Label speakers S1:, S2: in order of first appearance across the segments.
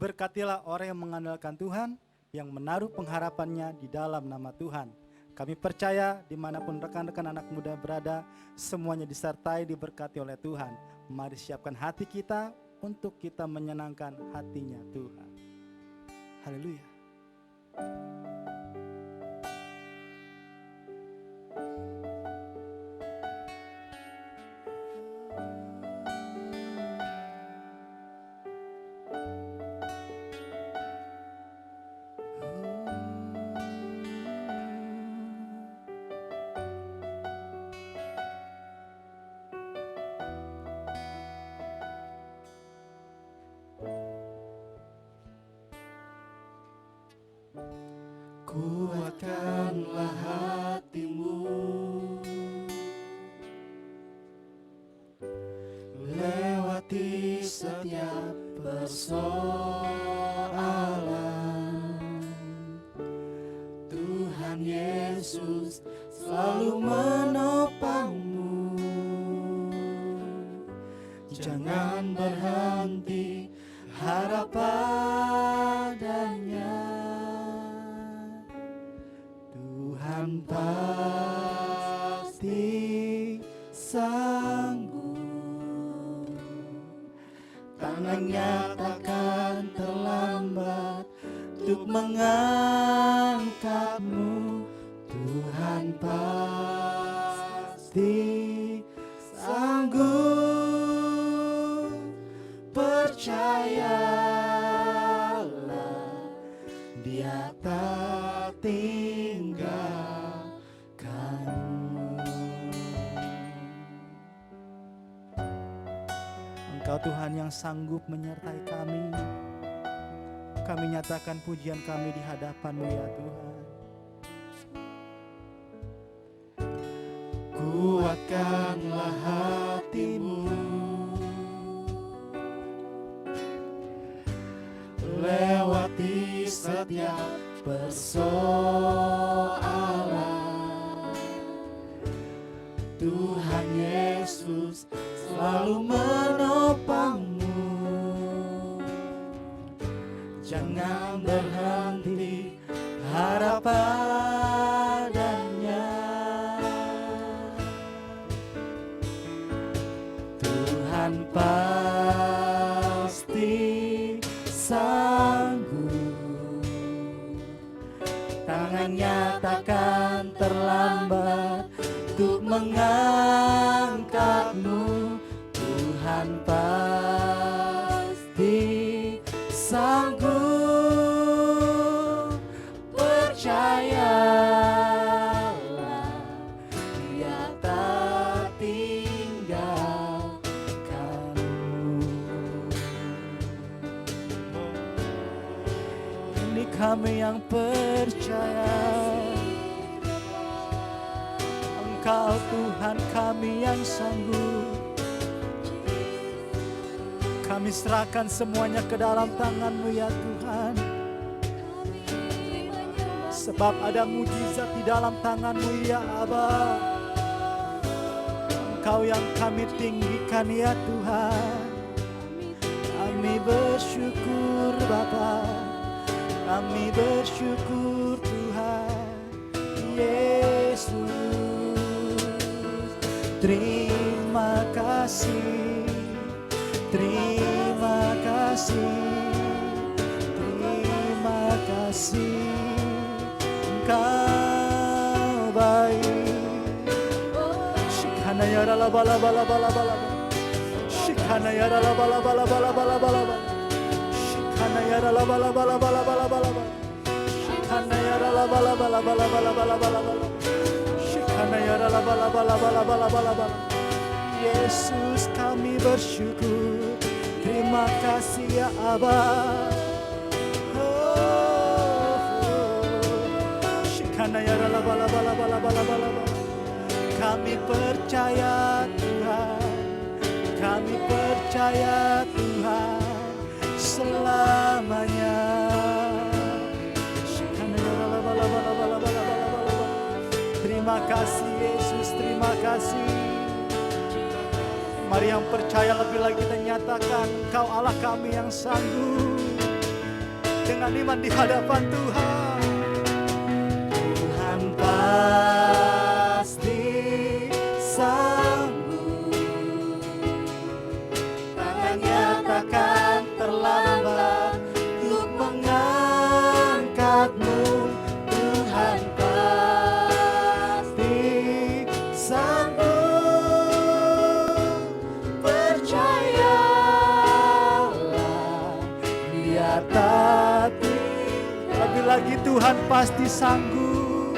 S1: Diberkatilah orang yang mengandalkan Tuhan, yang menaruh pengharapannya di dalam nama Tuhan. Kami percaya dimanapun rekan-rekan anak muda berada, semuanya disertai diberkati oleh Tuhan. Mari siapkan hati kita untuk kita menyenangkan hatinya Tuhan. Haleluya.
S2: Kuatkanlah hatimu, lewati setiap persoalan. Tuhan Yesus selalu menopangmu. Jangan berhenti harap padanya. Tuhan pasti sanggup, tangannya takkan terlambat untuk mengangkatmu. Tuhan pasti sanggup, percayalah, Dia tak tinggalkanmu.
S1: Engkau Tuhan yang sanggup menyertai kami. Kami nyatakan pujian kami di hadapan-Mu ya Tuhan.
S2: Kuatkanlah hatimu, lewati setiap persoalan. Tuhan Yesus selalu menopangmu. Jangan berhenti harap padanya. Tuhan pasti sanggup, tangannya takkan terlambat untuk mengangkatmu. Tuhan pasti sanggup, percayalah, Dia tak tinggalkanmu.
S1: Ini kami yang percaya, Engkau Tuhan kami yang sanggup. Kami serahkan semuanya ke dalam tangan-Mu ya Tuhan. Sebab ada mujizat di dalam tangan-Mu ya Aba. Engkau yang kami tinggikan ya Tuhan. Kami bersyukur Bapa, kami bersyukur Tuhan Yesus. Terima kasih, terima kasih, terima kasih. Engkau baik. Shikana ya la bala bala bala bala. Shikana ya la bala bala bala bala bala. Shikana ya la bala bala bala bala bala. Shikana ya la bala bala bala bala bala bala. Shikana ya la bala bala bala bala bala. Yesus kami bersyukur, terima kasih ya Aba. Shikana ya la bala bala bala bala bala. Kami percaya Tuhan, kami percaya Tuhan selamanya. Shikana ya la bala bala bala bala bala. Terima kasih Yesus, terima kasih. Mari yang percaya lebih lagi kita nyatakan, Engkau Allah kami yang sanggup. dengan iman di hadapan Tuhan.
S2: Tuhan pasti sanggup, tangannya takkan terlambat untuk mengangkatmu. Tuhan pasti sanggup, percayalah, Dia tak tinggal.
S1: Lebih lagi Tuhan pasti sanggup.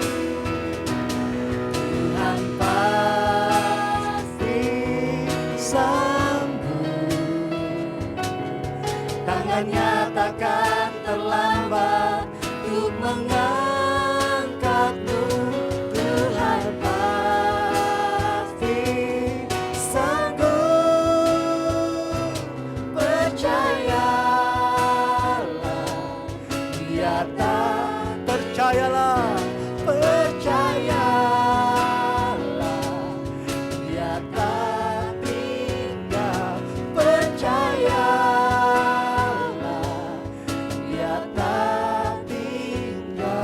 S2: Tuhan pasti sanggup, tangannya takkan terlambat untuk mengangkatmu. Tuhan pasti sanggup, percayalah, Dia tak
S1: Percayalah,
S2: percayalah, Dia tak tinggal. Percayalah, Dia tak tinggalkanmu.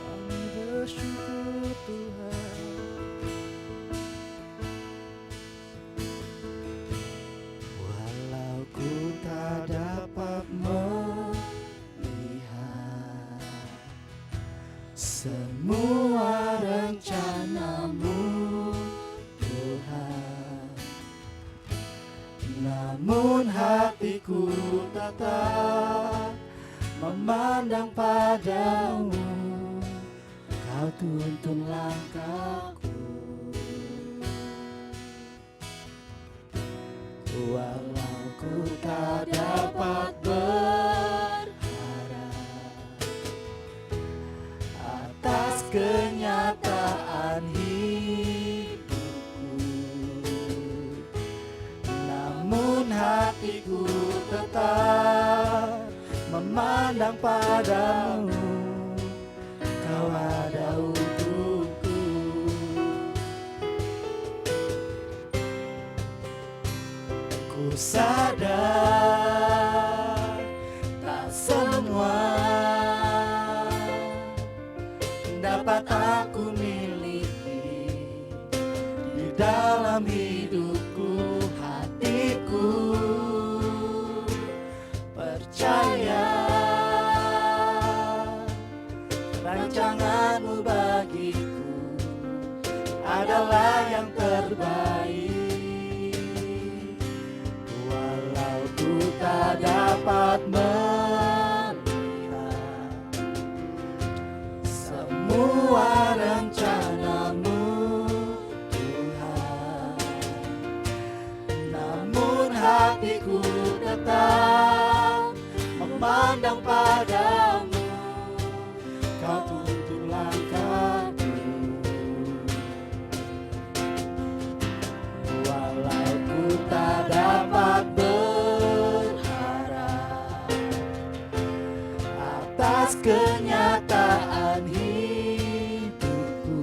S1: kami bersyukur Tuhan.
S2: Walau ku tak dapat melihat semua rencanamu, Tuhan, namun hatiku tetap memandang padamu. Kau tuntun langkahku. Walau ku tak dapat berharap atas kenyataan hidupku, namun hatiku tetap memandang padamu. Kau ada untukku. Ku sadar tak semua dapat aku miliki di dalam hidupku. Hatiku percaya rancanganmu bagiku adalah yang terbaik. Walau ku tak dapat melihat semua rencanamu, Tuhan, namun hatiku tetap memandang padamu. Kau tuntun langkahku. Walau ku tak dapat berharap atas kenyataan hidupku,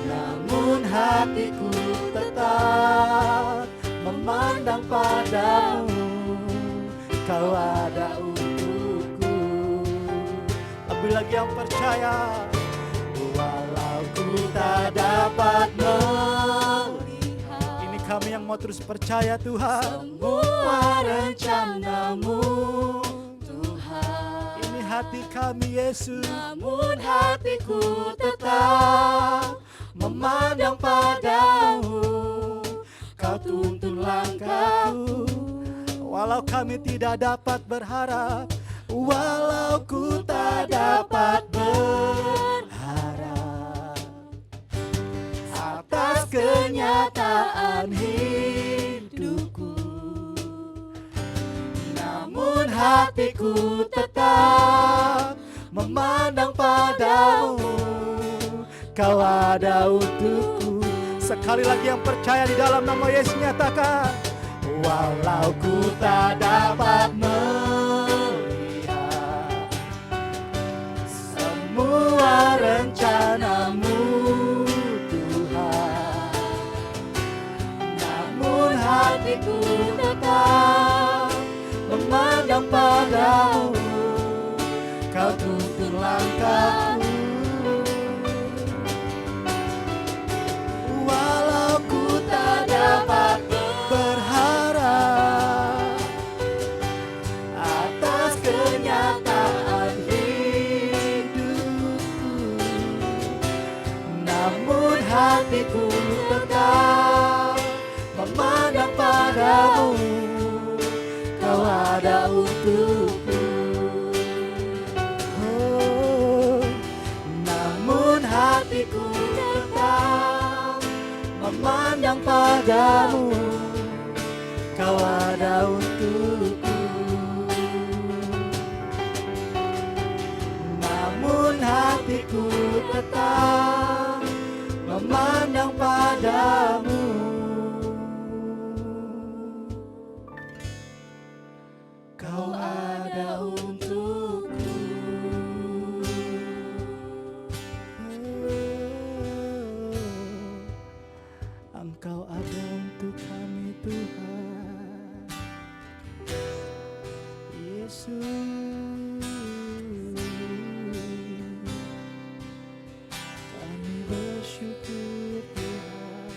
S2: namun hatiku tetap memandang padamu. Kau ada untukku.
S1: Lebih lagi yang percaya.
S2: Walau ku tak dapat melihat
S1: Ini kami yang mau terus percaya Tuhan.
S2: semua rencanamu, Tuhan,
S1: Ini hati kami Yesus.
S2: namun hatiku tetap memandang padamu. Kau tuntun langkahku.
S1: Walau kami tidak dapat berharap,
S2: Walau ku tak dapat berharap atas kenyataan hidupku, namun hatiku tetap memandang padamu. Kau ada untukku
S1: Sekali lagi yang percaya di dalam nama Yesus nyatakan, walau ku tak dapat melihat semua rencanamu Tuhan, namun hatiku tetap memandang padamu. Kau tuntun langkahku, walau ku tak dapat berharap atas kenyataan hidupku, namun hatiku tetap memandang padamu. Kau ada untukku. Hatiku tetap memandang padamu. Kau ada untukku. Namun hatiku tetap memandang padamu. Kau ada untukku. Engkau ada untuk kami Tuhan Yesus. Kami bersyukur Tuhan.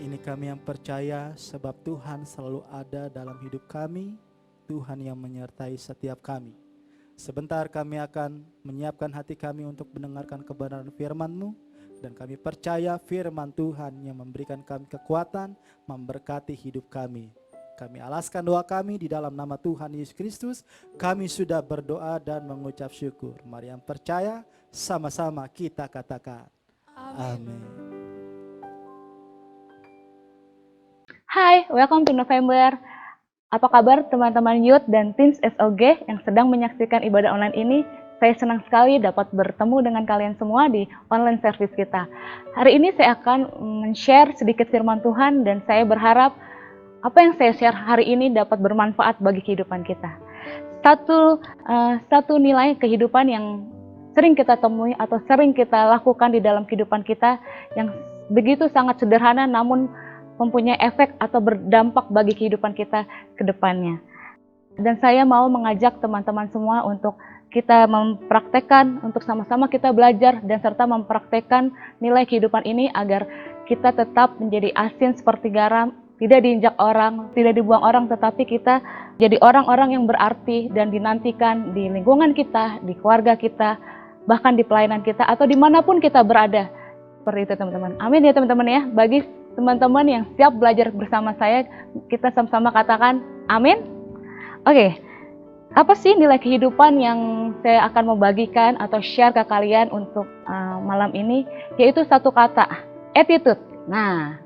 S1: Ini kami yang percaya sebab Tuhan selalu ada dalam hidup kami. Tuhan yang menyertai setiap kami. Sebentar kami akan menyiapkan hati kami untuk mendengarkan kebenaran firman-Mu. Dan kami percaya firman Tuhan yang memberikan kami kekuatan, memberkati hidup kami. Kami alaskan doa kami di dalam nama Tuhan Yesus Kristus. Kami sudah berdoa dan mengucap syukur. Mari yang percaya, sama-sama kita katakan. Amin.
S3: Hai, welcome to November. Apa kabar teman-teman youth dan teens SLG yang sedang menyaksikan ibadah online ini? Saya senang sekali dapat bertemu dengan kalian semua di online service kita. Hari ini saya akan men-share sedikit firman Tuhan dan saya berharap apa yang saya share hari ini dapat bermanfaat bagi kehidupan kita. Satu nilai kehidupan yang sering kita temui atau sering kita lakukan di dalam kehidupan kita yang begitu sangat sederhana namun mempunyai efek atau berdampak bagi kehidupan kita ke depannya. Dan saya mau mengajak teman-teman semua untuk kita mempraktekkan, untuk sama-sama kita belajar dan serta mempraktekkan nilai kehidupan ini agar kita tetap menjadi asin seperti garam, tidak diinjak orang, tidak dibuang orang, tetapi kita jadi orang-orang yang berarti dan dinantikan di lingkungan kita, di keluarga kita, bahkan di pelayanan kita atau dimanapun kita berada. Seperti itu teman-teman. Amin ya teman-teman ya. Bagi teman-teman yang siap belajar bersama saya, kita sama-sama katakan amin. Oke, apa sih nilai kehidupan yang saya akan membagikan atau share ke kalian untuk malam ini? Yaitu satu kata, attitude. Nah,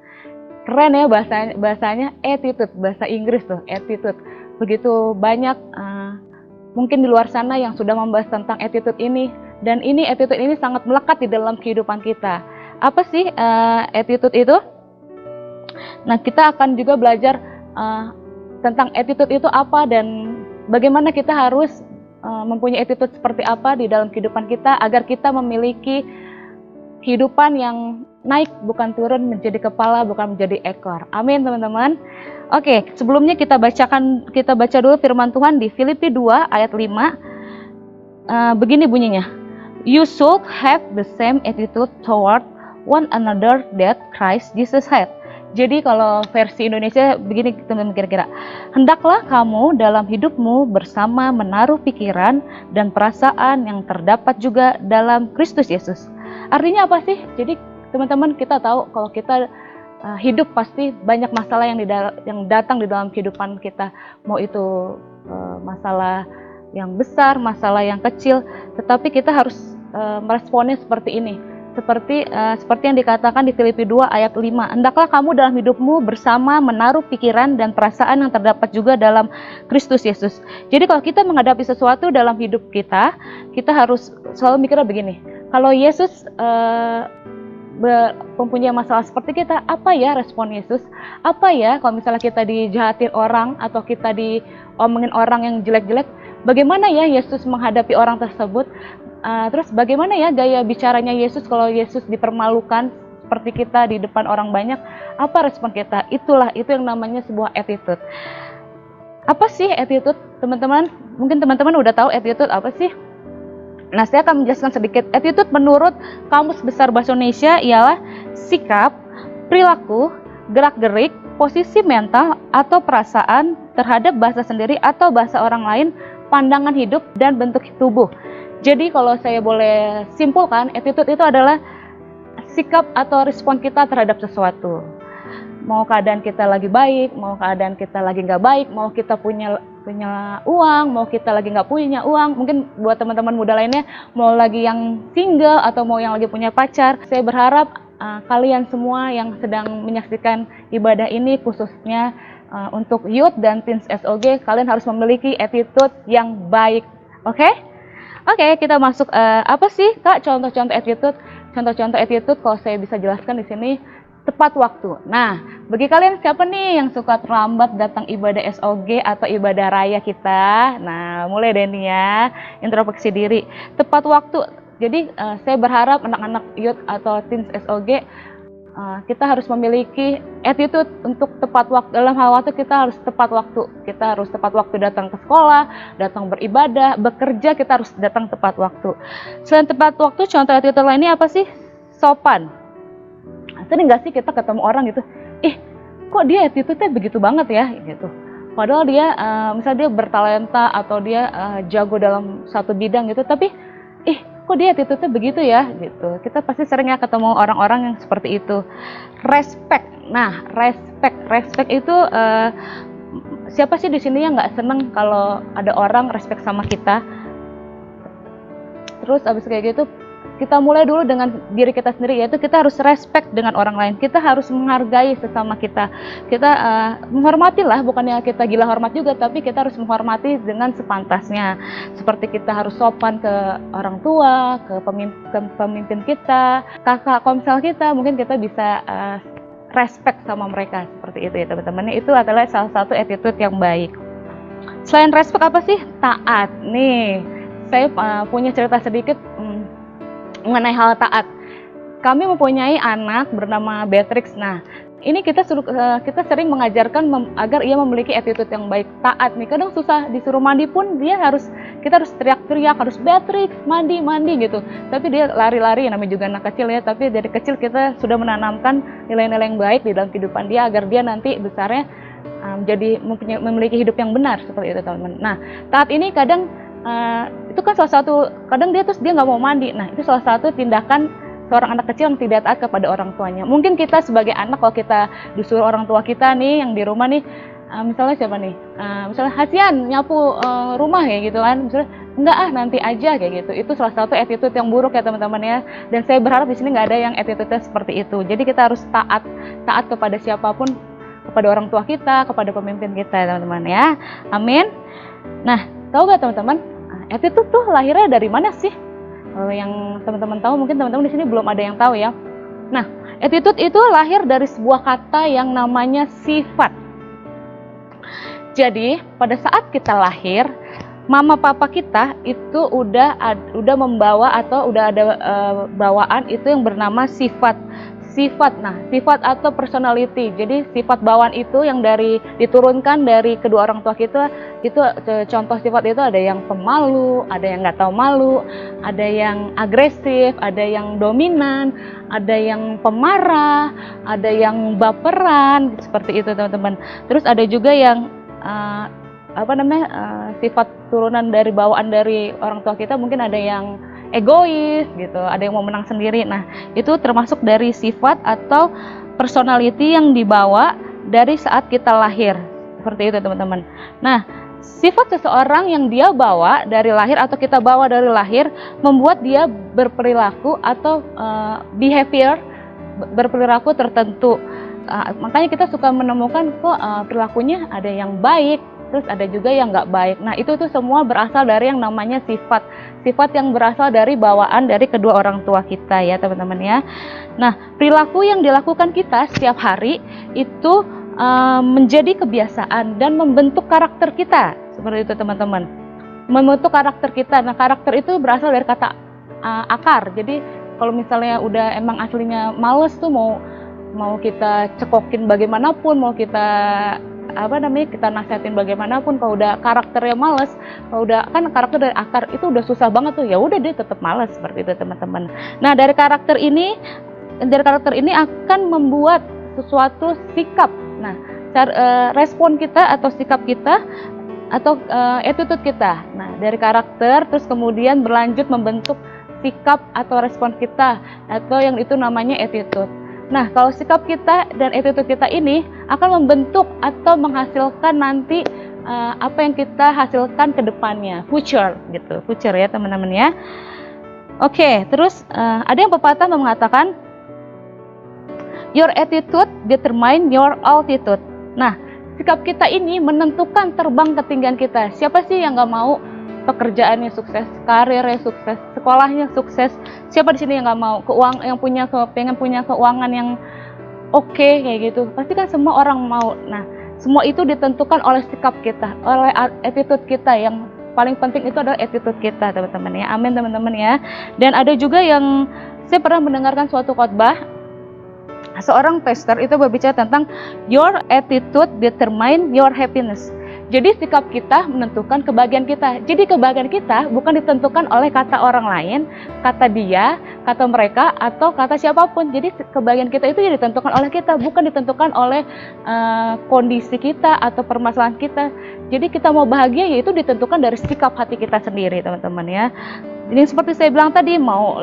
S3: keren ya bahasanya attitude, bahasa Inggris tuh, attitude. Begitu banyak mungkin di luar sana yang sudah membahas tentang attitude ini, dan attitude ini sangat melekat di dalam kehidupan kita. Apa sih attitude itu? Nah, kita akan juga belajar tentang attitude itu apa dan bagaimana kita harus mempunyai attitude seperti apa di dalam kehidupan kita agar kita memiliki kehidupan yang naik bukan turun, menjadi kepala bukan menjadi ekor. Amin teman-teman. Oke, sebelumnya kita baca dulu firman Tuhan di Filipi 2 ayat 5. Begini bunyinya. You should have the same attitude toward one another that Christ Jesus had. Jadi kalau versi Indonesia begini teman-teman kira-kira. Hendaklah kamu dalam hidupmu bersama menaruh pikiran dan perasaan yang terdapat juga dalam Kristus Yesus. Artinya apa sih? Jadi teman-teman kita tahu kalau kita hidup pasti banyak masalah yang datang di dalam kehidupan kita. Mau itu masalah yang besar, masalah yang kecil. Tetapi kita harus meresponnya seperti ini. seperti yang dikatakan di Filipi 2 ayat 5. Hendaklah kamu dalam hidupmu bersama menaruh pikiran dan perasaan yang terdapat juga dalam Kristus Yesus. Jadi kalau kita menghadapi sesuatu dalam hidup kita harus selalu mikirnya begini. Kalau Yesus mempunyai masalah seperti kita, apa ya respon Yesus? Apa ya kalau misalnya kita dijahatin orang atau kita diomongin orang yang jelek-jelek, bagaimana ya Yesus menghadapi orang tersebut? Terus bagaimana ya gaya bicaranya Yesus kalau Yesus dipermalukan seperti kita di depan orang banyak? Apa respon kita? Itu yang namanya sebuah attitude. Apa sih attitude, teman-teman? Mungkin teman-teman udah tahu attitude apa sih? Nah, saya akan menjelaskan sedikit. Attitude menurut Kamus Besar Bahasa Indonesia ialah sikap, perilaku, gerak-gerik, posisi mental atau perasaan terhadap bahasa sendiri atau bahasa orang lain, pandangan hidup, dan bentuk tubuh. Jadi kalau saya boleh simpulkan, attitude itu adalah sikap atau respon kita terhadap sesuatu. Mau keadaan kita lagi baik, mau keadaan kita lagi nggak baik, mau kita punya uang, mau kita lagi nggak punya uang. Mungkin buat teman-teman muda lainnya, mau lagi yang single atau mau yang lagi punya pacar. Saya berharap kalian semua yang sedang menyaksikan ibadah ini, khususnya untuk youth dan teens SOG, kalian harus memiliki attitude yang baik. Oke? Oke, kita masuk apa sih Kak contoh-contoh attitude? Contoh-contoh attitude kalau saya bisa jelaskan di sini, tepat waktu. Nah, bagi kalian siapa nih yang suka terlambat datang ibadah SOG atau ibadah raya kita? Nah, mulai deh nih ya, introspeksi diri. Tepat waktu. Jadi saya berharap anak-anak youth atau teens SOG kita harus memiliki attitude untuk tepat waktu. Dalam hal waktu kita harus tepat waktu. Kita harus tepat waktu datang ke sekolah, datang beribadah, bekerja, kita harus datang tepat waktu. Selain tepat waktu, contoh attitude lainnya apa sih? Sopan. Sering nggak sih kita ketemu orang gitu, kok dia attitude-nya begitu banget ya gitu. Padahal dia misalnya dia bertalenta atau dia jago dalam satu bidang gitu, tapi kok dia attitude-nya begitu ya gitu. Kita pasti sering ya ketemu orang-orang yang seperti itu. Respect. Nah, respect itu siapa sih di sini yang nggak seneng kalau ada orang respect sama kita? Terus abis kayak gitu, kita mulai dulu dengan diri kita sendiri, yaitu kita harus respect dengan orang lain. Kita harus menghargai sesama kita. Kita menghormati lah, bukannya kita gila hormat juga, tapi kita harus menghormati dengan sepantasnya. Seperti kita harus sopan ke orang tua, ke pemimpin kita, kakak komsel kita, mungkin kita bisa respect sama mereka. Seperti itu ya teman-teman. Itu adalah salah satu attitude yang baik. Selain respect apa sih? Taat. Nih, saya punya cerita sedikit mengenai hal taat. Kami mempunyai anak bernama Beatrix. Nah, ini kita sering mengajarkan agar ia memiliki attitude yang baik, taat nih. Kadang susah disuruh mandi pun kita harus teriak-teriak, harus Beatrix mandi gitu. Tapi dia lari-lari, namanya juga anak kecil ya. Tapi dari kecil kita sudah menanamkan nilai-nilai yang baik di dalam kehidupan dia agar dia nanti besarnya menjadi memiliki hidup yang benar seperti itu teman-teman. Nah, taat ini kadang itu kan salah satu, kadang dia nggak mau mandi. Nah, itu salah satu tindakan seorang anak kecil yang tidak taat kepada orang tuanya. Mungkin kita sebagai anak, kalau kita disuruh orang tua kita nih yang di rumah nih, misalnya siapa nih, misalnya Hasian nyapu rumah ya gitu kan, misalnya enggak nanti aja kayak gitu. Itu salah satu attitude yang buruk ya teman-teman ya. Dan saya berharap di sini nggak ada yang attitude-nya seperti itu. Jadi kita harus taat kepada siapapun, kepada orang tua kita, kepada pemimpin kita teman-teman ya. Amin. Nah, tahu nggak teman-teman? Attitude tuh lahirnya dari mana sih? Kalau yang teman-teman tahu, mungkin teman-teman di sini belum ada yang tahu ya. Nah, attitude itu lahir dari sebuah kata yang namanya sifat. Jadi, pada saat kita lahir, mama papa kita itu udah membawa atau udah ada bawaan itu yang bernama sifat. Nah, sifat atau personality. Jadi sifat bawaan itu yang diturunkan dari kedua orang tua kita, itu contoh sifat itu ada yang pemalu, ada yang nggak tahu malu, ada yang agresif, ada yang dominan, ada yang pemarah, ada yang baperan, seperti itu teman-teman. Terus ada juga yang sifat turunan dari bawaan dari orang tua kita, mungkin ada yang egois gitu, ada yang mau menang sendiri. Nah, itu termasuk dari sifat atau personality yang dibawa dari saat kita lahir. Seperti itu teman-teman. Nah, sifat seseorang yang dia bawa dari lahir atau kita bawa dari lahir membuat dia berperilaku atau behavior, berperilaku tertentu. Makanya kita suka menemukan kok perilakunya ada yang baik, terus ada juga yang nggak baik. Nah itu tuh semua berasal dari yang namanya sifat yang berasal dari bawaan dari kedua orang tua kita ya teman-teman ya. Nah perilaku yang dilakukan kita setiap hari itu menjadi kebiasaan dan membentuk karakter kita, seperti itu teman-teman. Membentuk karakter kita. Nah karakter itu berasal dari kata akar. Jadi kalau misalnya udah emang aslinya males tuh mau kita cekokin bagaimanapun, mau kita kita nasihatin bagaimanapun, kalau udah karakternya males, kalau udah kan karakter dari akar itu udah susah banget tuh, ya udah dia tetap males, seperti itu teman-teman. Nah dari karakter ini akan membuat sesuatu sikap. Nah respon kita atau sikap kita atau attitude kita. Nah dari karakter terus kemudian berlanjut membentuk sikap atau respon kita, atau yang itu namanya attitude. Nah, kalau sikap kita dan attitude kita ini akan membentuk atau menghasilkan nanti apa yang kita hasilkan ke depannya, future ya teman-teman ya. Oke, terus ada yang pepatah mengatakan your attitude determine your altitude. Nah, sikap kita ini menentukan terbang ketinggian kita. Siapa sih yang nggak mau pekerjaannya sukses, karirnya sukses, sekolahnya sukses? Siapa di sini yang nggak mau pengen punya keuangan yang oke kayak gitu? Pasti kan semua orang mau. Nah, semua itu ditentukan oleh sikap kita, oleh attitude kita. Yang paling penting itu adalah attitude kita, teman-teman ya. Amin teman-teman ya. Dan ada juga yang saya pernah mendengarkan suatu khotbah, seorang pastor itu berbicara tentang your attitude determine your happiness. Jadi sikap kita menentukan kebahagiaan kita. Jadi kebahagiaan kita bukan ditentukan oleh kata orang lain, kata dia, kata mereka, atau kata siapapun. Jadi kebahagiaan kita itu ditentukan oleh kita, bukan ditentukan oleh kondisi kita atau permasalahan kita. Jadi kita mau bahagia yaitu ditentukan dari sikap hati kita sendiri, teman-teman ya. Jadi seperti saya bilang tadi, mau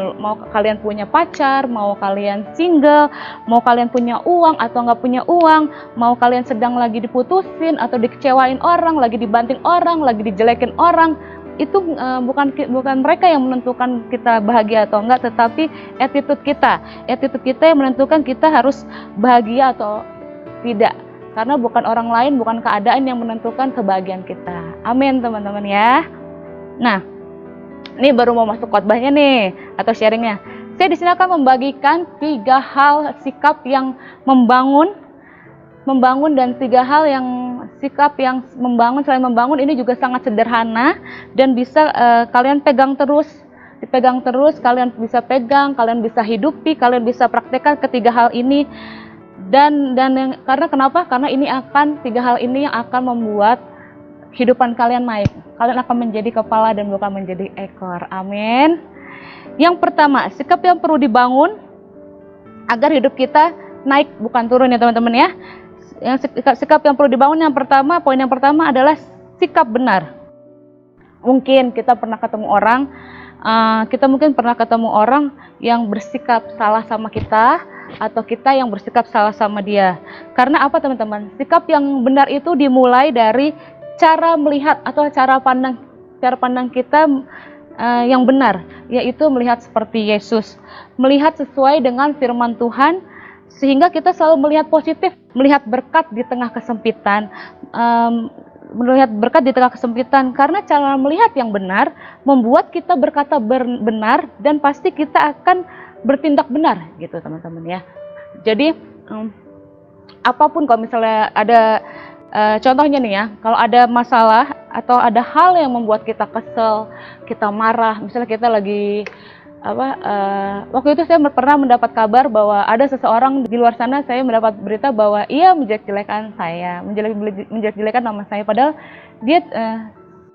S3: kalian punya pacar, mau kalian single, mau kalian punya uang atau nggak punya uang, mau kalian sedang lagi diputusin atau dikecewain orang, lagi dibanting orang, lagi dijelekin orang, itu bukan mereka yang menentukan kita bahagia atau enggak, tetapi attitude kita yang menentukan kita harus bahagia atau tidak. Karena bukan orang lain, bukan keadaan yang menentukan kebahagiaan kita. Amin teman-teman ya. Nah, ini baru mau masuk khotbahnya nih atau sharingnya. Saya di sini akan membagikan 3 hal sikap yang membangun dan 3 hal yang sikap yang membangun. Selain membangun, ini juga sangat sederhana dan bisa kalian dipegang terus, kalian bisa pegang, kalian bisa hidupi, kalian bisa praktekkan ketiga hal ini. Karena kenapa? Karena ini 3 hal ini yang akan membuat kehidupan kalian naik. Kalian akan menjadi kepala dan bukan menjadi ekor. Amin. Yang pertama, sikap yang perlu dibangun agar hidup kita naik bukan turun ya teman-teman ya. Yang sikap yang perlu dibangun poin yang pertama adalah sikap benar. Mungkin kita pernah ketemu orang yang bersikap salah sama kita, atau kita yang bersikap salah sama dia. Karena apa teman-teman? Sikap yang benar itu dimulai dari cara melihat atau cara pandang kita yang benar, yaitu melihat seperti Yesus, melihat sesuai dengan firman Tuhan, sehingga kita selalu melihat positif, melihat berkat di tengah kesempitan, karena cara melihat yang benar membuat kita berkata benar dan pasti kita akan bertindak benar gitu teman-teman ya. Jadi apapun, kalau misalnya ada contohnya nih ya, kalau ada masalah atau ada hal yang membuat kita kesel, kita marah, misalnya kita lagi waktu itu saya pernah mendapat kabar bahwa ada seseorang di luar sana, saya mendapat berita bahwa ia menjelek-jelekan nama saya, padahal dia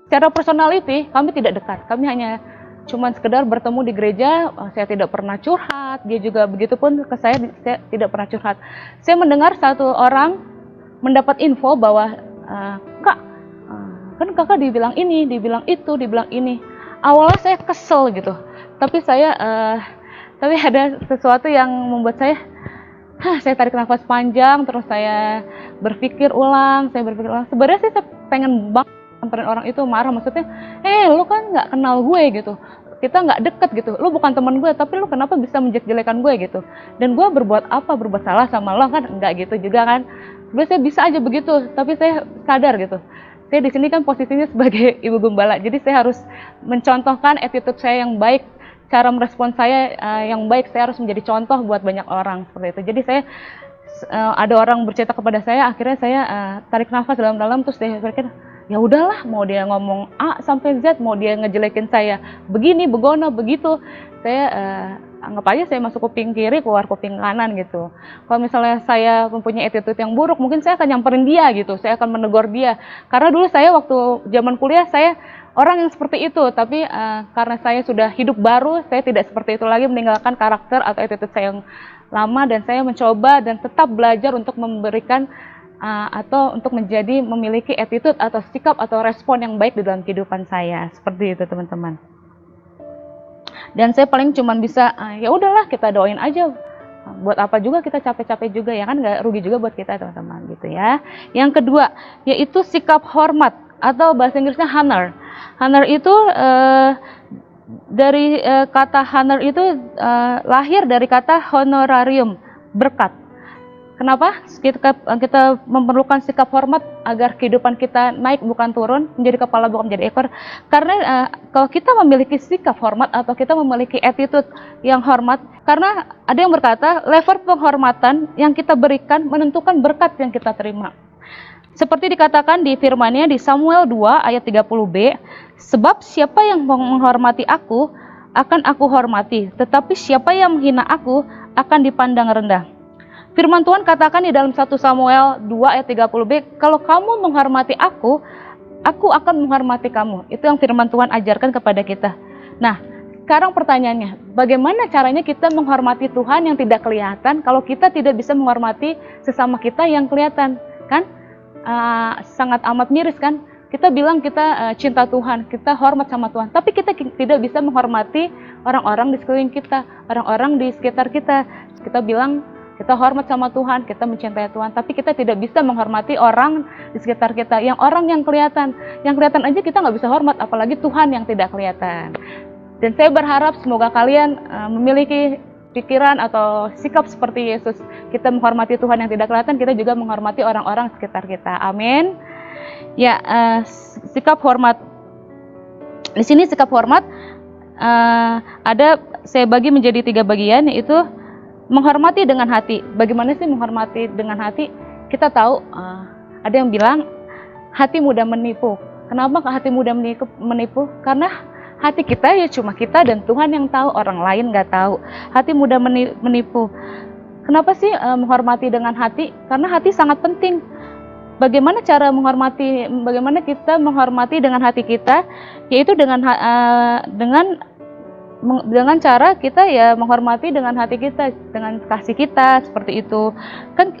S3: secara personality kami tidak dekat, kami hanya cuman sekedar bertemu di gereja. Saya tidak pernah curhat, dia juga begitupun ke saya tidak pernah curhat. Saya mendengar satu orang mendapat info bahwa kak, kan kakak dibilang ini, dibilang itu, dibilang ini. Awalnya saya kesel gitu, tapi ada sesuatu yang membuat saya tarik nafas panjang, terus saya berpikir ulang. Sebenarnya saya pengen banget samperin orang itu marah, maksudnya, lu kan nggak kenal gue gitu, kita nggak deket gitu, lu bukan teman gue, tapi lu kenapa bisa menjelek-jelekan gue gitu, dan gue berbuat salah sama lo kan, nggak gitu juga kan. Saya bisa aja begitu, tapi saya sadar gitu, saya di sini kan posisinya sebagai ibu gembala, jadi saya harus mencontohkan attitude saya yang baik, cara merespon saya yang baik, saya harus menjadi contoh buat banyak orang seperti itu. Jadi saya ada orang bercerita kepada saya, akhirnya saya tarik nafas dalam-dalam, terus saya pikir, ya udahlah, mau dia ngomong A sampai Z, mau dia ngejelekin saya begini, begono, begitu, saya anggap aja saya masuk kuping kiri, keluar kuping kanan gitu. Kalau misalnya saya mempunyai attitude yang buruk, mungkin saya akan nyamperin dia gitu, saya akan menegur dia. Karena dulu saya waktu zaman kuliah, saya orang yang seperti itu, tapi karena saya sudah hidup baru, saya tidak seperti itu lagi, meninggalkan karakter atau attitude saya yang lama, dan saya mencoba dan tetap belajar untuk memberikan atau untuk memiliki attitude atau sikap atau respon yang baik di dalam kehidupan saya, seperti itu teman-teman. Dan saya paling cuman bisa ya udahlah, kita doain aja, buat apa juga kita capek-capek juga ya kan, nggak rugi juga buat kita teman-teman gitu ya. Yang kedua yaitu sikap hormat atau bahasa Inggrisnya honor. Honor itu dari kata honor itu lahir dari kata honorarium, berkat. Kenapa kita memerlukan sikap hormat agar kehidupan kita naik bukan turun, menjadi kepala bukan menjadi ekor? Karena kalau kita memiliki sikap hormat atau kita memiliki attitude yang hormat, karena ada yang berkata level penghormatan yang kita berikan menentukan berkat yang kita terima. Seperti dikatakan di firman-Nya di Samuel 2 ayat 30b, sebab siapa yang menghormati aku akan aku hormati, tetapi siapa yang menghina aku akan dipandang rendah. Firman Tuhan katakan di dalam 1 Samuel 2 ayat 30b, kalau kamu menghormati aku akan menghormati kamu. Itu yang firman Tuhan ajarkan kepada kita. Nah, sekarang pertanyaannya, bagaimana caranya kita menghormati Tuhan yang tidak kelihatan kalau kita tidak bisa menghormati sesama kita yang kelihatan? Kan sangat amat miris kan? Kita bilang kita cinta Tuhan, kita hormat sama Tuhan, tapi kita tidak bisa menghormati orang-orang di sekeliling kita, orang-orang di sekitar kita. Kita bilang kita hormat sama Tuhan, kita mencintai Tuhan, tapi kita tidak bisa menghormati orang di sekitar kita, yang orang yang kelihatan aja kita nggak bisa hormat, apalagi Tuhan yang tidak kelihatan. Dan saya berharap semoga kalian memiliki pikiran atau sikap seperti Yesus. Kita menghormati Tuhan yang tidak kelihatan, kita juga menghormati orang-orang sekitar kita. Amin. Ya, sikap hormat. Di sini sikap hormat saya bagi menjadi 3 bagian, yaitu menghormati dengan hati. Bagaimana sih menghormati dengan hati? Kita tahu ada yang bilang hati mudah menipu. Kenapa hati mudah menipu? Karena hati kita ya cuma kita dan Tuhan yang tahu, orang lain nggak tahu. Hati mudah menipu. Kenapa sih menghormati dengan hati? Karena hati sangat penting. Bagaimana kita menghormati dengan hati kita? Yaitu dengan cara kita ya menghormati dengan hati kita, dengan kasih kita, seperti itu. Kan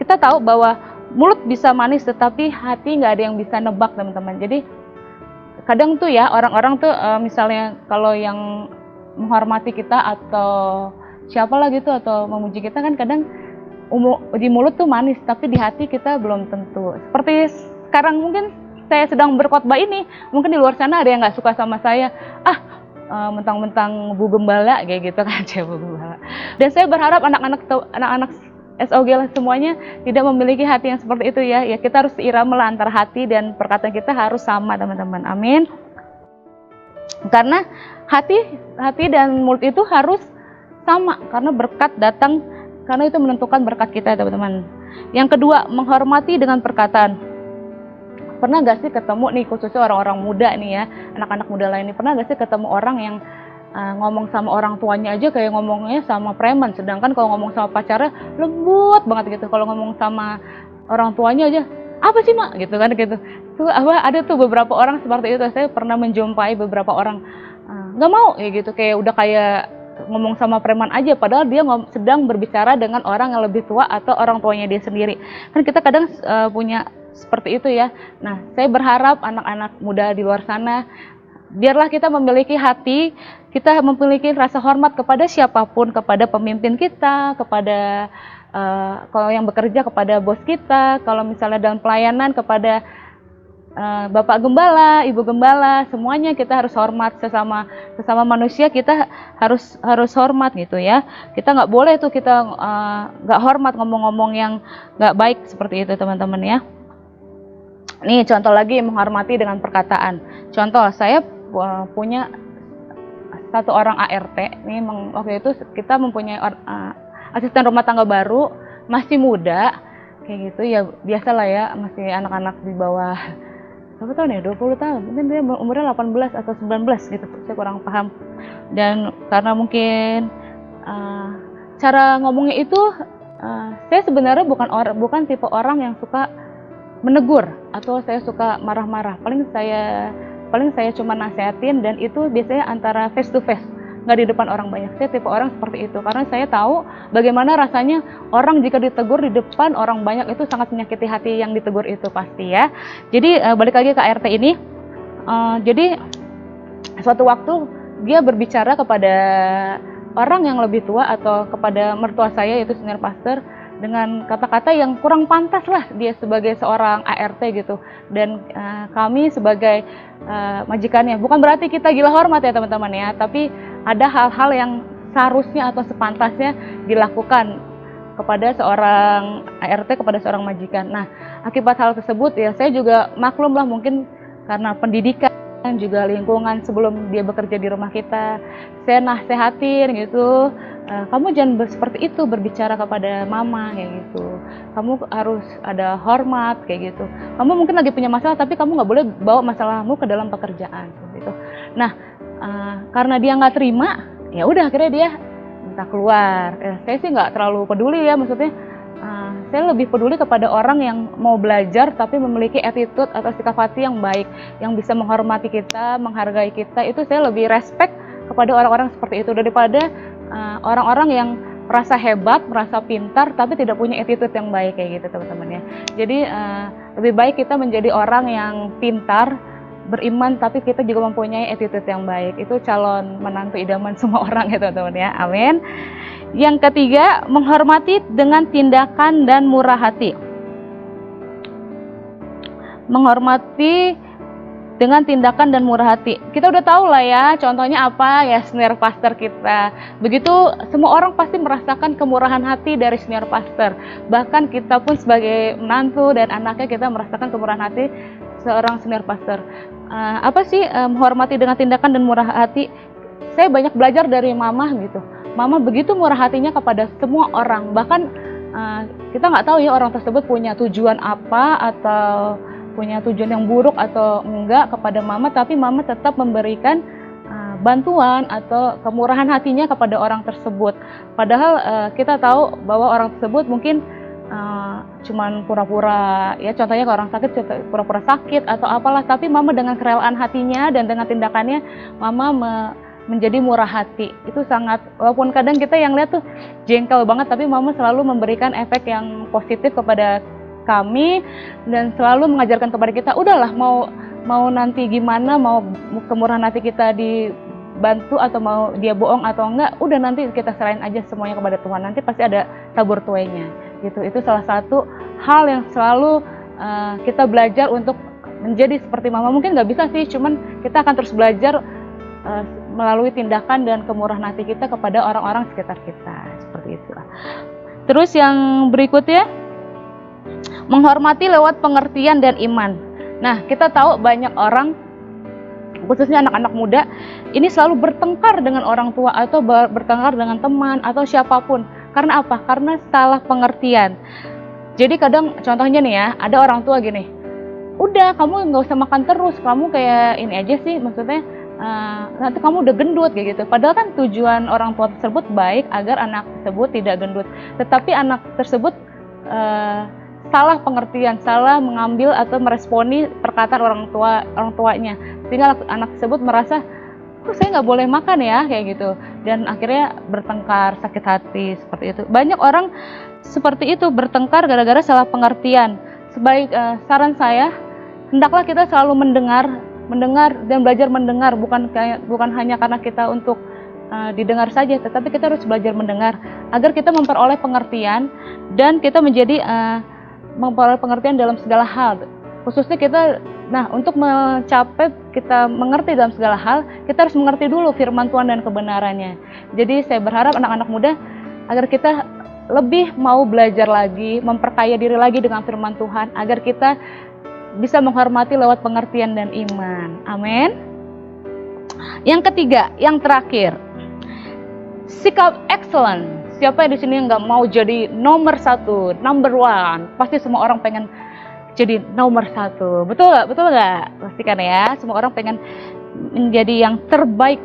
S3: kita tahu bahwa mulut bisa manis tetapi hati nggak ada yang bisa nebak teman-teman. Jadi kadang tuh ya orang-orang tuh misalnya kalau yang menghormati kita atau siapalah gitu atau memuji kita kan kadang di mulut tuh manis tapi di hati kita belum tentu. Seperti sekarang mungkin saya sedang berkhotbah ini, mungkin di luar sana ada yang nggak suka sama saya, mentang-mentang Bu Gembala kayak gitu kan, Bu Gembala. Dan saya berharap anak-anak SOG semuanya tidak memiliki hati yang seperti itu ya. Ya kita harus seirama lah antara hati dan perkataan kita harus sama teman-teman. Amin. Karena hati dan mulut itu harus sama karena berkat datang, karena itu menentukan berkat kita teman-teman. Yang kedua, menghormati dengan perkataan. Pernah gak sih ketemu nih, khususnya orang-orang muda nih ya, anak-anak muda lain nih, pernah gak sih ketemu orang yang ngomong sama orang tuanya aja kayak ngomongnya sama preman, sedangkan kalau ngomong sama pacarnya lembut banget gitu, kalau ngomong sama orang tuanya aja, apa sih mak gitu kan gitu. Ada tuh beberapa orang seperti itu. Saya pernah menjumpai beberapa orang nggak mau ya gitu, kayak udah kayak ngomong sama preman aja, padahal dia sedang berbicara dengan orang yang lebih tua atau orang tuanya dia sendiri. Kan kita kadang punya seperti itu ya. Nah, saya berharap anak-anak muda di luar sana, biarlah kita memiliki hati, kita memiliki rasa hormat kepada siapapun, kepada pemimpin kita, kepada kalau yang bekerja kepada bos kita, kalau misalnya dalam pelayanan kepada Bapak Gembala, Ibu Gembala, semuanya kita harus hormat, sesama manusia kita harus hormat gitu ya. Kita nggak boleh tuh kita nggak hormat, ngomong-ngomong yang nggak baik seperti itu teman-teman ya. Nih contoh lagi, menghormati dengan perkataan. Contoh, saya punya satu orang ART. Nih waktu itu kita mempunyai asisten rumah tangga baru, masih muda kayak gitu ya, biasalah ya, masih anak-anak di bawah berapa tahun ya, 20 tahun, mungkin dia umurnya 18 atau 19 gitu, saya kurang paham. Dan karena mungkin cara ngomongnya itu, saya sebenarnya bukan tipe orang yang suka menegur atau saya suka marah-marah. Paling saya cuma nasehatin, dan itu biasanya antara face to face, nggak di depan orang banyak. Saya tipe orang seperti itu karena saya tahu bagaimana rasanya orang jika ditegur di depan orang banyak, itu sangat menyakiti hati yang ditegur itu pasti ya. Jadi balik lagi ke ART ini, jadi suatu waktu dia berbicara kepada orang yang lebih tua atau kepada mertua saya, yaitu senior pastor, dengan kata-kata yang kurang pantas lah dia sebagai seorang ART gitu. Dan kami sebagai majikannya, bukan berarti kita gila hormat ya teman-teman ya, tapi ada hal-hal yang seharusnya atau sepantasnya dilakukan kepada seorang ART, kepada seorang majikan. Nah, akibat hal tersebut ya saya juga maklum lah, mungkin karena pendidikan juga lingkungan sebelum dia bekerja di rumah kita, saya nasehatin gitu, kamu jangan seperti itu berbicara kepada mama kayak gitu, kamu harus ada hormat kayak gitu, kamu mungkin lagi punya masalah tapi kamu nggak boleh bawa masalahmu ke dalam pekerjaan gitu. Nah, karena dia nggak terima, ya udah akhirnya dia minta keluar. Saya sih nggak terlalu peduli ya, maksudnya saya lebih peduli kepada orang yang mau belajar tapi memiliki attitude atau sikap hati yang baik, yang bisa menghormati kita, menghargai kita. Itu saya lebih respect kepada orang-orang seperti itu daripada orang-orang yang merasa hebat, merasa pintar tapi tidak punya attitude yang baik kayak gitu teman-teman ya. Jadi lebih baik kita menjadi orang yang pintar, beriman, tapi kita juga mempunyai attitude yang baik. Itu calon menantu idaman semua orang ya teman-teman ya. Amin. Yang ketiga, menghormati dengan tindakan dan murah hati. Menghormati dengan tindakan dan murah hati. Kita udah tahu lah ya, contohnya apa ya, senior pastor kita. Begitu semua orang pasti merasakan kemurahan hati dari senior pastor. Bahkan kita pun sebagai menantu dan anaknya, kita merasakan kemurahan hati seorang senior pastor. Apa sih menghormati dengan tindakan dan murah hati? Saya banyak belajar dari mama gitu. Mama begitu murah hatinya kepada semua orang. Bahkan kita nggak tahu ya orang tersebut punya tujuan apa atau punya tujuan yang buruk atau enggak kepada mama, tapi mama tetap memberikan bantuan atau kemurahan hatinya kepada orang tersebut. Padahal kita tahu bahwa orang tersebut mungkin cuman pura-pura ya, contohnya kalau orang sakit pura-pura sakit atau apalah, tapi mama dengan kerelaan hatinya dan dengan tindakannya mama menjadi murah hati. Itu sangat, walaupun kadang kita yang lihat tuh jengkel banget, tapi mama selalu memberikan efek yang positif kepada kami dan selalu mengajarkan kepada kita, udahlah mau nanti gimana, mau kemurahan hati kita dibantu atau mau dia bohong atau enggak, udah nanti kita serahin aja semuanya kepada Tuhan, nanti pasti ada tabur tuainya gitu. Itu salah satu hal yang selalu kita belajar untuk menjadi seperti mama. Mungkin nggak bisa sih, cuman kita akan terus belajar melalui tindakan dan kemurahan hati kita kepada orang-orang sekitar kita, seperti itu. Terus yang berikutnya, menghormati lewat pengertian dan iman. Nah, kita tahu banyak orang, khususnya anak-anak muda, ini selalu bertengkar dengan orang tua atau bertengkar dengan teman atau siapapun. Karena apa? Karena salah pengertian. Jadi kadang contohnya nih ya, ada orang tua gini, udah kamu nggak usah makan terus, kamu kayak ini aja sih, maksudnya nanti kamu udah gendut kayak gitu. Padahal kan tujuan orang tua tersebut baik agar anak tersebut tidak gendut, tetapi anak tersebut salah pengertian, salah mengambil atau meresponi perkataan orang tuanya, sehingga anak tersebut merasa, kok saya nggak boleh makan ya kayak gitu, dan akhirnya bertengkar, sakit hati seperti itu. Banyak orang seperti itu, bertengkar gara-gara salah pengertian. Saran saya, hendaklah kita selalu mendengar dan belajar mendengar, bukan hanya karena kita untuk didengar saja, tetapi kita harus belajar mendengar agar kita memperoleh pengertian dan kita menjadi memperoleh pengertian dalam segala hal. Khususnya kita Nah, untuk mencapai kita mengerti dalam segala hal, kita harus mengerti dulu firman Tuhan dan kebenarannya. Jadi saya berharap anak-anak muda agar kita lebih mau belajar lagi, memperkaya diri lagi dengan firman Tuhan, agar kita bisa menghormati lewat pengertian dan iman. Amin. Yang ketiga, yang terakhir, sikap excellent. Siapa di sini yang nggak mau jadi nomor satu, number one? Pasti semua orang pengen jadi nomor satu, betul nggak? Betul nggak? Pastikan ya, semua orang pengen menjadi yang terbaik.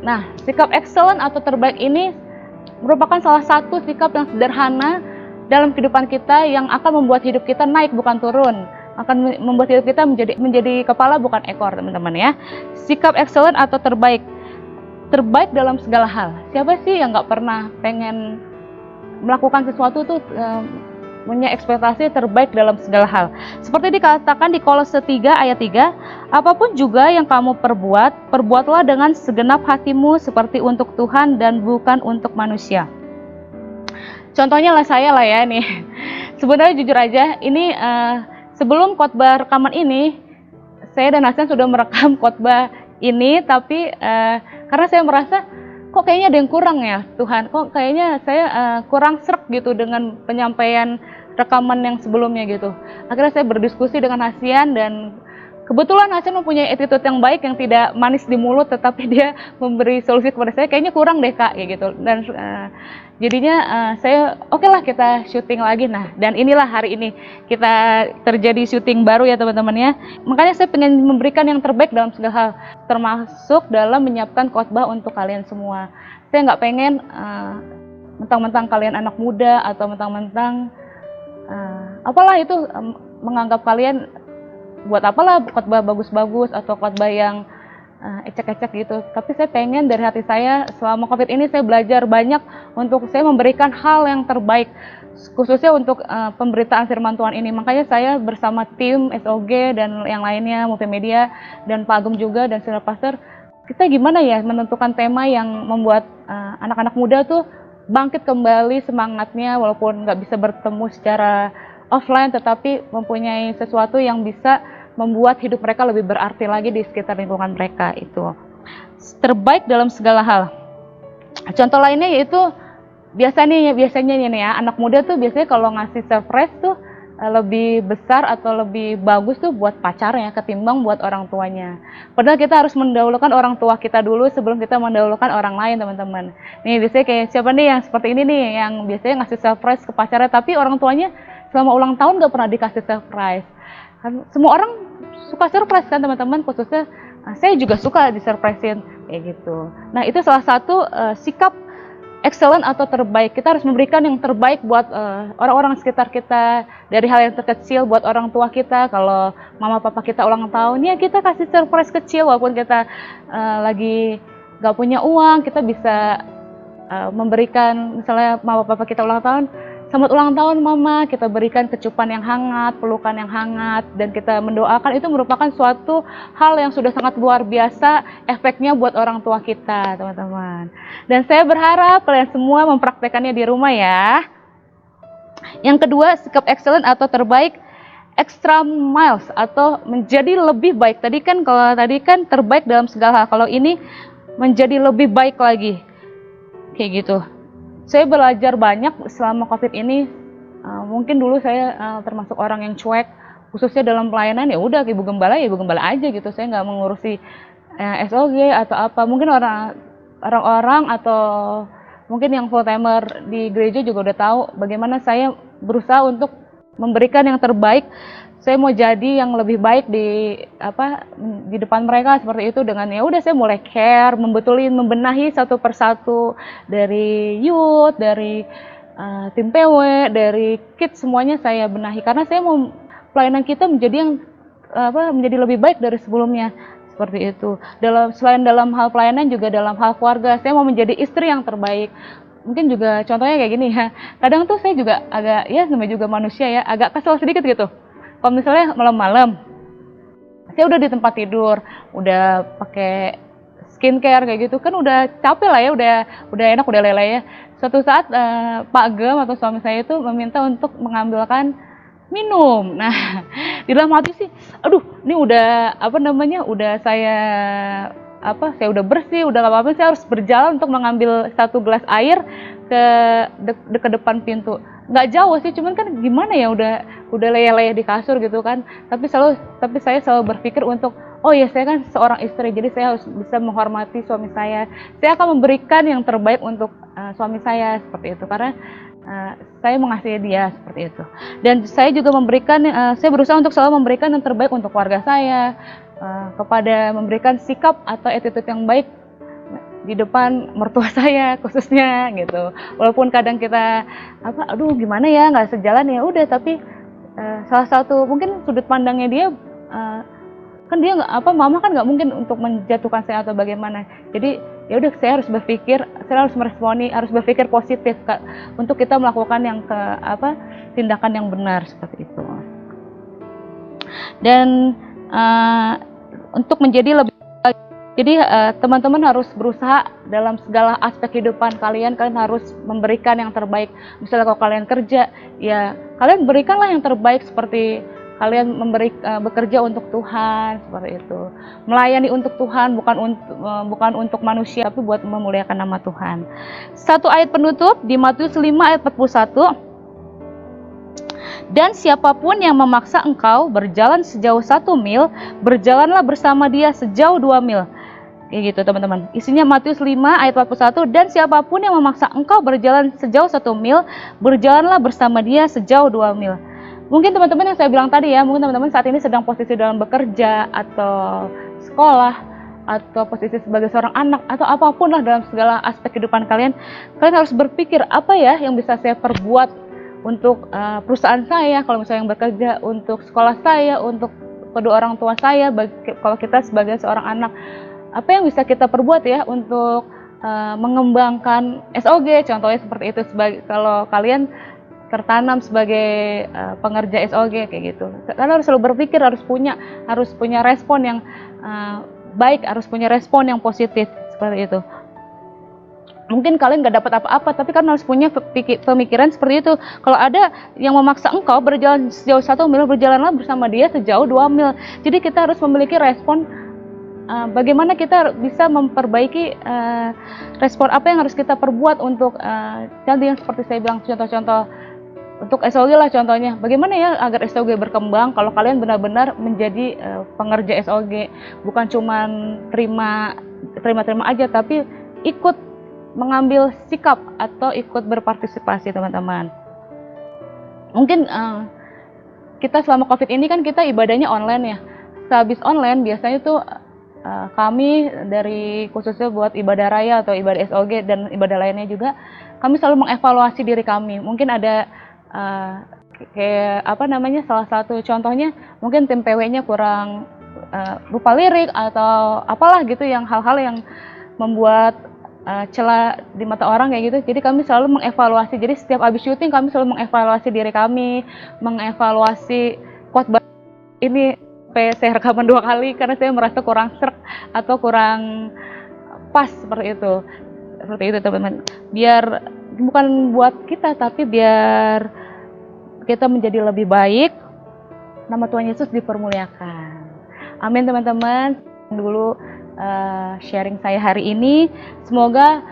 S3: Nah, sikap excellent atau terbaik ini merupakan salah satu sikap yang sederhana dalam kehidupan kita yang akan membuat hidup kita naik bukan turun, akan membuat hidup kita menjadi kepala bukan ekor, teman-teman ya. Sikap excellent atau terbaik dalam segala hal. Siapa sih yang nggak pernah pengen melakukan sesuatu tuh punya ekspektasi terbaik dalam segala hal. Seperti dikatakan di Kolose 3 ayat 3, apapun juga yang kamu perbuatlah dengan segenap hatimu seperti untuk Tuhan dan bukan untuk manusia. Contohnya lah saya lah ya nih. Sebenarnya jujur aja, ini sebelum khotbah rekaman ini, saya dan Hasan sudah merekam khotbah ini, tapi karena saya merasa kok kayaknya ada yang kurang ya Tuhan, kok kayaknya saya kurang srek gitu dengan penyampaian rekaman yang sebelumnya gitu. Akhirnya saya berdiskusi dengan Hasian dan kebetulan Hasian mempunyai attitude yang baik yang tidak manis di mulut, tetapi dia memberi solusi kepada saya, kayaknya kurang deh kak kayak gitu. Dan jadinya saya oke lah kita syuting lagi. Nah, dan inilah hari ini kita terjadi syuting baru ya teman-teman ya. Makanya saya pengen memberikan yang terbaik dalam segala hal, termasuk dalam menyiapkan khotbah untuk kalian semua. Saya nggak pengen mentang-mentang kalian anak muda atau mentang-mentang apalah itu menganggap kalian buat apalah khotbah bagus-bagus atau khotbah yang ecek-ecek gitu. Tapi saya pengen dari hati saya selama COVID ini saya belajar banyak untuk saya memberikan hal yang terbaik, khususnya untuk pemberitaan firman Tuhan ini. Makanya saya bersama tim SOG dan yang lainnya, multimedia dan Pak Agung juga dan senior pastor, kita gimana ya menentukan tema yang membuat anak-anak muda tuh bangkit kembali semangatnya walaupun nggak bisa bertemu secara offline, tetapi mempunyai sesuatu yang bisa membuat hidup mereka lebih berarti lagi di sekitar lingkungan mereka. Itu terbaik dalam segala hal. Contoh lainnya yaitu biasanya nih ya, anak muda tuh biasanya kalau ngasih surprise tuh lebih besar atau lebih bagus tuh buat pacarnya ketimbang buat orang tuanya. Padahal kita harus mendahulukan orang tua kita dulu sebelum kita mendahulukan orang lain, teman-teman. Nih biasanya kayak siapa nih yang seperti ini nih yang biasanya ngasih surprise ke pacarnya, tapi orang tuanya selama ulang tahun gak pernah dikasih surprise. Kan semua orang suka surprise kan teman-teman, khususnya saya juga suka disurprisein kayak gitu. Nah, itu salah satu sikap excellent atau terbaik. Kita harus memberikan yang terbaik buat orang-orang sekitar kita, dari hal yang terkecil buat orang tua kita. Kalau mama papa kita ulang tahun, ya kita kasih surprise kecil walaupun kita lagi gak punya uang, kita bisa memberikan, misalnya mama papa kita ulang tahun, selamat ulang tahun mama, kita berikan kecupan yang hangat, pelukan yang hangat, dan kita mendoakan. Itu merupakan suatu hal yang sudah sangat luar biasa efeknya buat orang tua kita, teman-teman. Dan saya berharap kalian semua mempraktekannya di rumah ya. Yang kedua, sikap excellent atau terbaik, extra miles atau menjadi lebih baik. Tadi kan terbaik dalam segala hal, kalau ini menjadi lebih baik lagi. Kayak gitu. Saya belajar banyak selama COVID ini. Mungkin dulu saya termasuk orang yang cuek, khususnya dalam pelayanan. Ya udah ibu gembala aja gitu. Saya nggak mengurusi SOG atau apa. Mungkin orang-orang atau mungkin yang full timer di gereja juga udah tahu bagaimana saya berusaha untuk memberikan yang terbaik. Saya mau jadi yang lebih baik di depan mereka seperti itu, dengan ya udah saya mulai care, membenahi satu persatu dari youth, dari tim PW, dari kids, semuanya saya benahi karena saya mau pelayanan kita menjadi menjadi lebih baik dari sebelumnya. Seperti itu. Selain dalam hal pelayanan juga dalam hal keluarga, saya mau menjadi istri yang terbaik. Mungkin juga contohnya kayak gini ya. Kadang tuh saya juga agak, ya namanya juga manusia ya, agak kesel sedikit gitu. Kalau misalnya malam-malam, saya udah di tempat tidur, udah pakai skincare kayak gitu, kan udah capek lah ya, udah enak, udah leleh ya. Suatu saat Pak Gem atau suami saya itu meminta untuk mengambilkan minum. Nah, di dalam hati sih, aduh ini udah udah saya udah bersih, udah gak apa-apa, saya harus berjalan untuk mengambil 1 gelas air ke depan pintu. Nggak jauh sih, cuman kan gimana ya, udah leyeh-leyeh di kasur gitu kan. Tapi saya selalu berpikir untuk, oh ya saya kan seorang istri, jadi saya harus bisa menghormati suami saya. Saya akan memberikan yang terbaik untuk suami saya, seperti itu, karena saya mengasihi dia, seperti itu. Dan saya juga saya berusaha untuk selalu memberikan yang terbaik untuk keluarga saya, memberikan sikap atau attitude yang baik di depan mertua saya khususnya gitu. Walaupun kadang kita aduh gimana ya, nggak sejalan, ya udah, tapi salah satu mungkin sudut pandangnya dia, kan dia mama kan nggak mungkin untuk menjatuhkan saya atau bagaimana. Jadi ya udah, saya harus berpikir positif untuk kita melakukan tindakan yang benar, seperti itu. Dan untuk menjadi lebih, jadi teman-teman harus berusaha dalam segala aspek kehidupan kalian harus memberikan yang terbaik. Misalnya kalau kalian kerja, ya kalian berikanlah yang terbaik, seperti kalian bekerja untuk Tuhan, seperti itu. Melayani untuk Tuhan, bukan untuk manusia, tapi buat memuliakan nama Tuhan. Satu ayat penutup di Matius 5 ayat 41. Dan siapapun yang memaksa engkau berjalan sejauh 1 mil, berjalanlah bersama dia sejauh 2 mil. Kayak gitu teman-teman. Isinya Matius 5 ayat 41. Dan siapapun yang memaksa engkau berjalan sejauh 1 mil, berjalanlah bersama dia sejauh 2 mil. Mungkin teman-teman yang saya bilang tadi ya, mungkin teman-teman saat ini sedang posisi dalam bekerja atau sekolah atau posisi sebagai seorang anak atau apapun lah dalam segala aspek kehidupan kalian harus berpikir, apa ya yang bisa saya perbuat untuk perusahaan saya kalau misalnya yang bekerja, untuk sekolah saya, untuk kedua orang tua saya, kalau kita sebagai seorang anak, apa yang bisa kita perbuat ya untuk mengembangkan SOG, contohnya seperti itu. Kalau kalian tertanam sebagai pengerja SOG kayak gitu, kalian harus selalu berpikir, harus punya respon yang baik, harus punya respon yang positif, seperti itu. Mungkin kalian gak dapat apa-apa, tapi kalian harus punya pemikiran seperti itu. Kalau ada yang memaksa engkau berjalan sejauh 1 mil, berjalanlah bersama dia sejauh 2 mil. Jadi kita harus memiliki respon, bagaimana kita bisa memperbaiki respon apa yang harus kita perbuat untuk tadi yang seperti saya bilang, contoh-contoh untuk SOG lah contohnya. Bagaimana ya agar SOG berkembang? Kalau kalian benar-benar menjadi pengerja SOG, bukan cuman terima aja, tapi ikut mengambil sikap atau ikut berpartisipasi, teman-teman. Mungkin kita selama COVID ini kan kita ibadahnya online ya. Sehabis online biasanya tuh kami dari khususnya buat ibadah raya atau ibadah SOG dan ibadah lainnya juga, kami selalu mengevaluasi diri kami. Mungkin ada salah satu contohnya mungkin tim PW-nya kurang lupa lirik atau apalah gitu, yang hal-hal yang membuat celah di mata orang kayak gitu. Jadi kami selalu mengevaluasi. Jadi setiap habis syuting kami selalu mengevaluasi diri kami, mengevaluasi khotbah ini saya rekaman 2 kali karena saya merasa kurang serk atau kurang pas, seperti itu teman-teman. Biar bukan buat kita, tapi biar kita menjadi lebih baik, nama Tuhan Yesus dipermuliakan. Amin teman-teman. Dulu sharing saya hari ini, semoga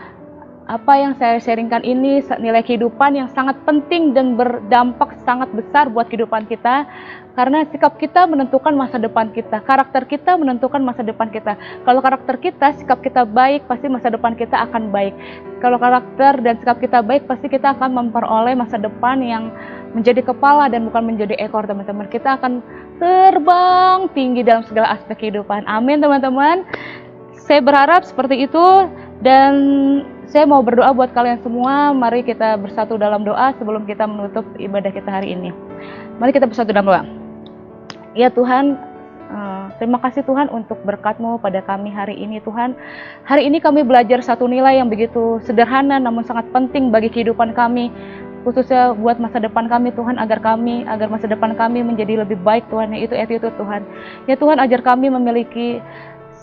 S3: apa yang saya sharingkan ini nilai kehidupan yang sangat penting dan berdampak sangat besar buat kehidupan kita, karena sikap kita menentukan masa depan kita, karakter kita menentukan masa depan kita. Kalau karakter kita, sikap kita baik, pasti masa depan kita akan baik. Kalau karakter dan sikap kita baik, pasti kita akan memperoleh masa depan yang menjadi kepala dan bukan menjadi ekor, teman-teman. Kita akan terbang tinggi dalam segala aspek kehidupan. Amin teman-teman. Saya berharap seperti itu, dan saya mau berdoa buat kalian semua. Mari kita bersatu dalam doa sebelum kita menutup ibadah kita hari ini. Mari kita bersatu dalam doa. Ya Tuhan, terima kasih Tuhan untuk berkat-Mu pada kami hari ini Tuhan. Hari ini kami belajar satu nilai yang begitu sederhana namun sangat penting bagi kehidupan kami, khususnya buat masa depan kami Tuhan, agar masa depan kami menjadi lebih baik Tuhan, yaitu attitude Tuhan. Ya Tuhan, ajar kami memiliki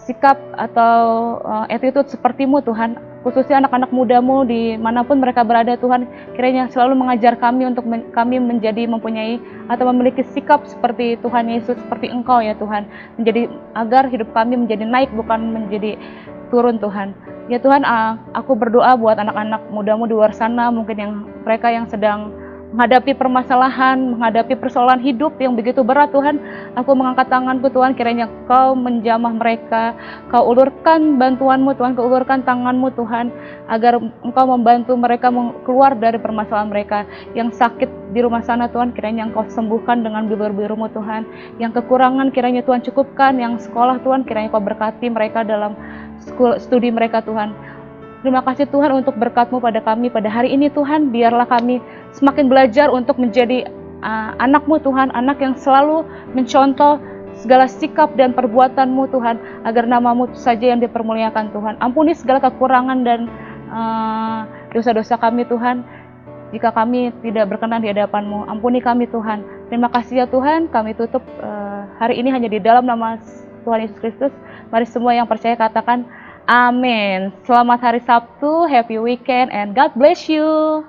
S3: sikap atau attitude seperti-Mu Tuhan, khususnya anak-anak mudamu dimanapun mereka berada Tuhan, kiranya selalu mengajar kami untuk kami menjadi mempunyai atau memiliki sikap seperti Tuhan Yesus, seperti Engkau ya Tuhan, menjadi agar hidup kami menjadi naik bukan menjadi turun Tuhan. Ya Tuhan, aku berdoa buat anak-anak mudamu di luar sana, mungkin mereka yang sedang menghadapi permasalahan, menghadapi persoalan hidup yang begitu berat Tuhan. Aku mengangkat tanganku Tuhan, kiranya Kau menjamah mereka, Kau ulurkan bantuanmu Tuhan, Kau ulurkan tanganmu Tuhan, agar Engkau membantu mereka keluar dari permasalahan mereka. Yang sakit di rumah sana Tuhan, kiranya Engkau sembuhkan dengan bibir-birmu Tuhan. Yang kekurangan kiranya Tuhan cukupkan, yang sekolah Tuhan kiranya Kau berkati mereka dalam studi mereka Tuhan. Terima kasih Tuhan untuk berkat-Mu pada kami pada hari ini Tuhan. Biarlah kami semakin belajar untuk menjadi anak-Mu Tuhan, anak yang selalu mencontoh segala sikap dan perbuatan-Mu Tuhan, agar nama-Mu saja yang dipermuliakan Tuhan. Ampuni segala kekurangan dan dosa-dosa kami Tuhan, jika kami tidak berkenan di hadapan-Mu. Ampuni kami Tuhan. Terima kasih ya Tuhan, kami tutup hari ini hanya di dalam nama Tuhan Yesus Kristus. Mari semua yang percaya katakan amin. Selamat hari Sabtu, happy weekend, and God bless you.